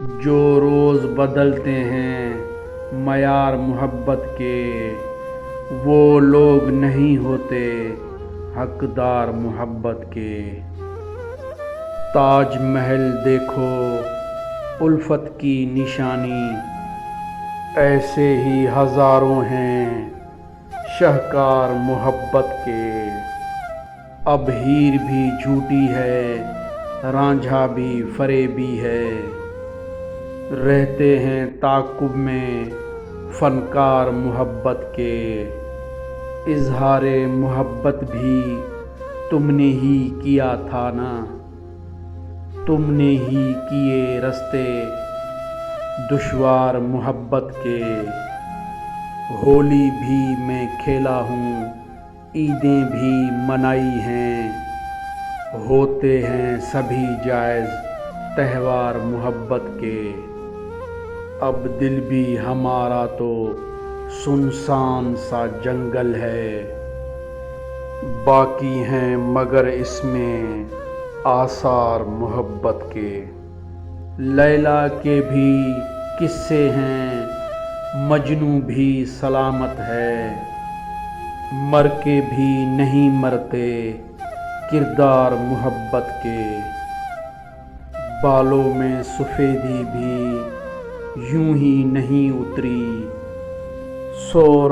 جو روز بدلتے ہیں معیار محبت کے، وہ لوگ نہیں ہوتے حقدار محبت کے۔ تاج محل دیکھو الفت کی نشانی، ایسے ہی ہزاروں ہیں شاہکار محبت کے۔ اب ہیر بھی جھوٹی ہے، رانجھا بھی فریبی ہے، رہتے ہیں تعاقب میں فنکار محبت کے۔ اظہار محبت بھی تم نے ہی کیا تھا نا، تم نے ہی کیے رستے دشوار محبت کے۔ ہولی بھی میں کھیلا ہوں، عیدیں بھی منائی ہیں، ہوتے ہیں سبھی جائز تہوار محبت کے۔ اب دل بھی ہمارا تو سنسان سا جنگل ہے، باقی ہیں مگر اس میں آثار محبت کے۔ لیلا کے بھی قصے ہیں، مجنوں بھی سلامت ہے، مر کے بھی نہیں مرتے کردار محبت کے۔ بالوں میں سفیدی بھی یوں ہی نہیں اتری، سو